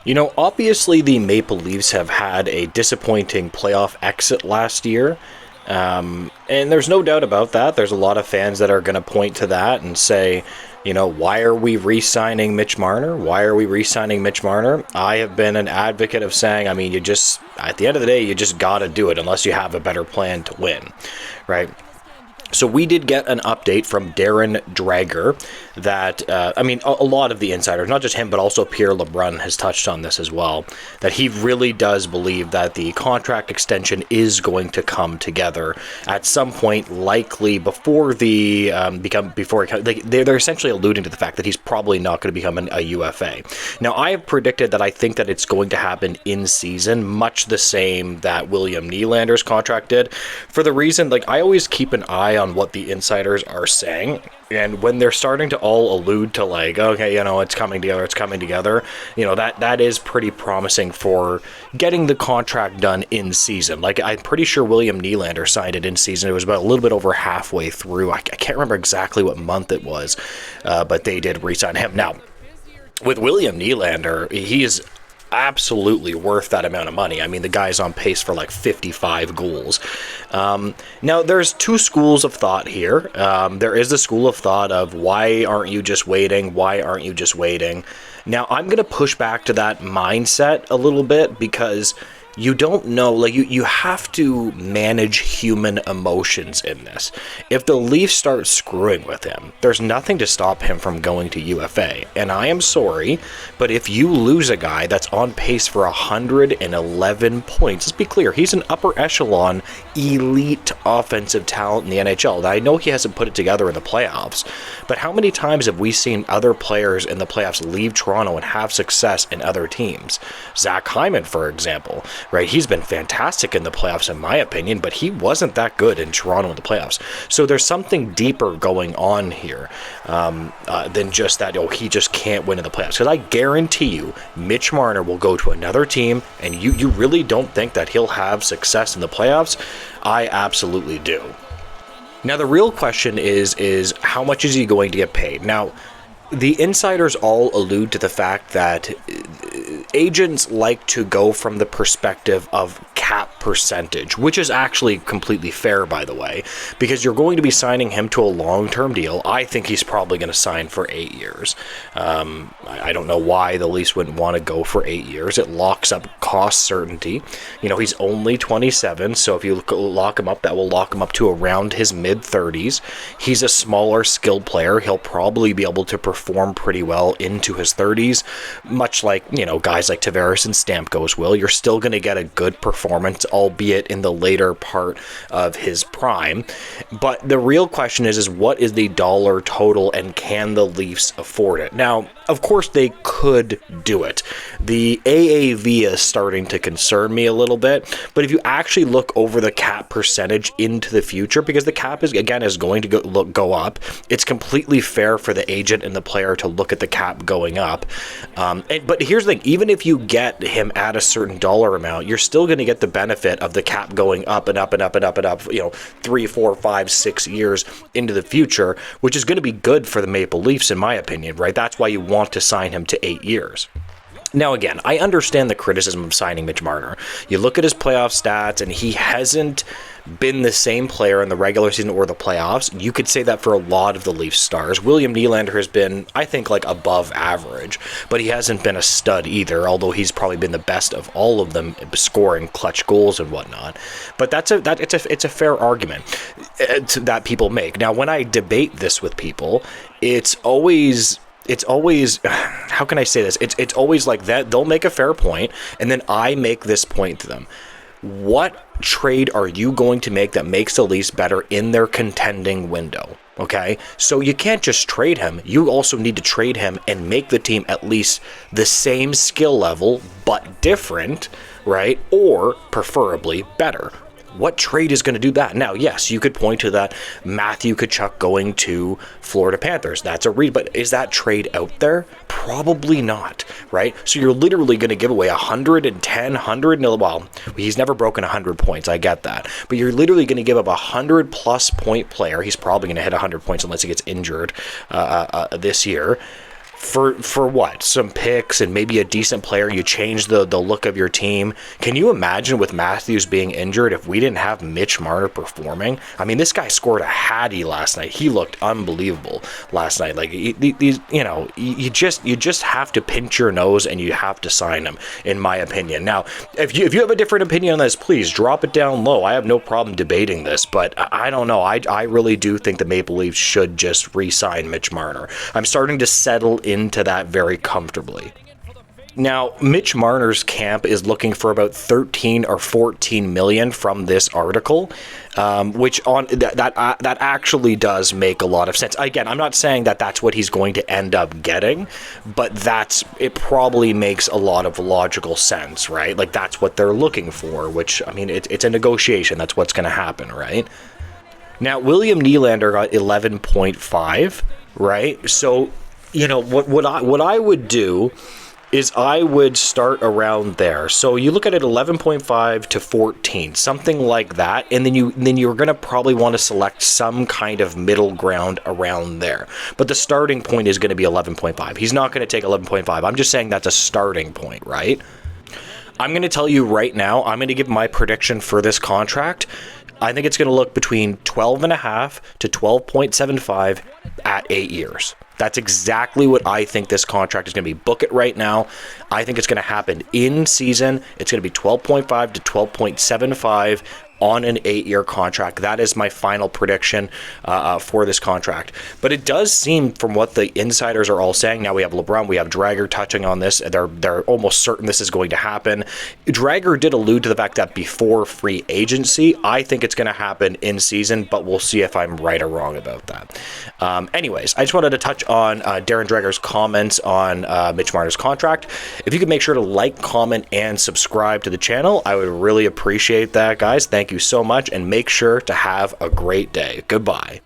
Obviously the Maple Leafs have had a disappointing playoff exit last year. And there's no doubt about that. There's a lot of fans that are going to point to that and say, why are we re-signing Mitch Marner? Why are we re-signing Mitch Marner? I have been an advocate of saying, at the end of the day, you just got to do it unless you have a better plan to win, right? So we did get an update from Darren Dreger that, a lot of the insiders, not just him, but also Pierre LeBrun has touched on this as well, that he really does believe that the contract extension is going to come together at some point, likely before they're essentially alluding to the fact that he's probably not going to become a UFA. Now, I have predicted that I think that it's going to happen in season, much the same that William Nylander's contract did, for the reason, I always keep an eye on what the insiders are saying, and when they're starting to all allude to it's coming together, that is pretty promising for getting the contract done in season. I'm pretty sure William Nylander signed it in season. It was about a little bit over halfway through. I can't remember exactly what month it was, but they did re-sign him. Now, with William Nylander, he is absolutely worth that amount of money. The guy's on pace for 55 goals. Now, there's two schools of thought here. There is the school of thought of why aren't you just waiting? Why aren't you just waiting? Now, I'm going to push back to that mindset a little bit because you don't know, you have to manage human emotions in this. If the Leafs start screwing with him, there's nothing to stop him from going to UFA. And I am sorry, but if you lose a guy that's on pace for 111 points, let's be clear, he's an upper echelon, elite offensive talent in the NHL. Now, I know he hasn't put it together in the playoffs, but how many times have we seen other players in the playoffs leave Toronto and have success in other teams? Zach Hyman, for example. Right, he's been fantastic in the playoffs, in my opinion, but he wasn't that good in Toronto in the playoffs. So there's something deeper going on here than just that, he just can't win in the playoffs. Because I guarantee you, Mitch Marner will go to another team, and you really don't think that he'll have success in the playoffs? I absolutely do. Now, the real question is how much is he going to get paid? Now, the insiders all allude to the fact that agents like to go from the perspective of cap percentage, which is actually completely fair, by the way, because you're going to be signing him to a long-term deal. I think he's probably going to sign for 8 years. I don't know why the Leafs wouldn't want to go for 8 years. It locks up cost certainty. He's only 27, so if you lock him up, that will lock him up to around his mid-30s. He's a smaller, skilled player. He'll probably be able to perform pretty well into his 30s, much like, guys like Tavares and Stamkos will. You're still going to get a good performance, albeit in the later part of his prime. But the real question is what is the dollar total, and can the Leafs afford it? Now, of course, they could do it. The AAV is starting to concern me a little bit, but if you actually look over the cap percentage into the future, because the cap is going to go up, it's completely fair for the agent and the player to look at the cap going up. But here's the thing, even if you get him at a certain dollar amount, you're still going to get the benefit of the cap going up and up and up and up and up, 3, 4, 5, 6 years into the future, which is going to be good for the Maple Leafs, in my opinion, right? That's why you want to sign him to 8 years. Now, again, I understand the criticism of signing Mitch Marner. You look at his playoff stats, and he hasn't been the same player in the regular season or the playoffs. You could say that for a lot of the Leafs stars. William Nylander has been, I think, above average, but he hasn't been a stud either, although he's probably been the best of all of them, scoring clutch goals and whatnot. But it's a fair argument that people make. Now, when I debate this with people, it's always, how can I say this? It's always like that. They'll make a fair point, and then I make this point to them. What trade are you going to make that makes the Leafs better in their contending window? Okay, so you can't just trade him. You also need to trade him and make the team at least the same skill level, but different, right? Or preferably better. What trade is going to do that? Now, yes, you could point to that Matthew Tkachuk going to Florida Panthers. That's a read, but is that trade out there? Probably not, right? So you're literally going to give away 110, 100, well, he's never broken 100 points, I get that. But you're literally going to give up a 100-plus point player. He's probably going to hit 100 points unless he gets injured this year, For what? Some picks and maybe a decent player. You change the look of your team. Can you imagine with Matthews being injured if we didn't have Mitch Marner performing? I mean, this guy scored a hattie last night. He looked unbelievable last night. Like these, you just have to pinch your nose and you have to sign him, in my opinion. Now, if you have a different opinion on this, please drop it down low. I have no problem debating this, but I don't know. I really do think the Maple Leafs should just re-sign Mitch Marner. I'm starting to settle into that very comfortably. Now, Mitch Marner's camp is looking for about 13 or 14 million from this article, which on that actually does make a lot of sense. Again, I'm not saying that that's what he's going to end up getting, but it probably makes a lot of logical sense, right? Like that's what they're looking for, which, I mean, it's a negotiation. That's what's going to happen, right? Now, William Nylander got 11.5, right? So, what I would do is I would start around there. So you look at it 11.5 to 14, something like that, and then you're going to probably want to select some kind of middle ground around there. But the starting point is going to be 11.5. He's not going to take 11.5. I'm just saying that's a starting point, right? I'm going to tell you right now, I'm going to give my prediction for this contract. I think it's going to look between 12.5 to 12.75 at 8 years. That's exactly what I think this contract is going to be. Book it right now. I think it's going to happen in season. It's going to be 12.5 to 12.75 on an 8-year contract. That is my final prediction for this contract. But it does seem, from what the insiders are all saying, now we have LeBron, we have Dreger touching on this. They're almost certain this is going to happen. Dreger did allude to the fact that before free agency, I think it's going to happen in season, but we'll see if I'm right or wrong about that. Anyways, I just wanted to touch on Darren Dreger's comments on Mitch Marner's contract. If you could make sure to like, comment, and subscribe to the channel, I would really appreciate that, guys. Thank you so much, and make sure to have a great day. Goodbye.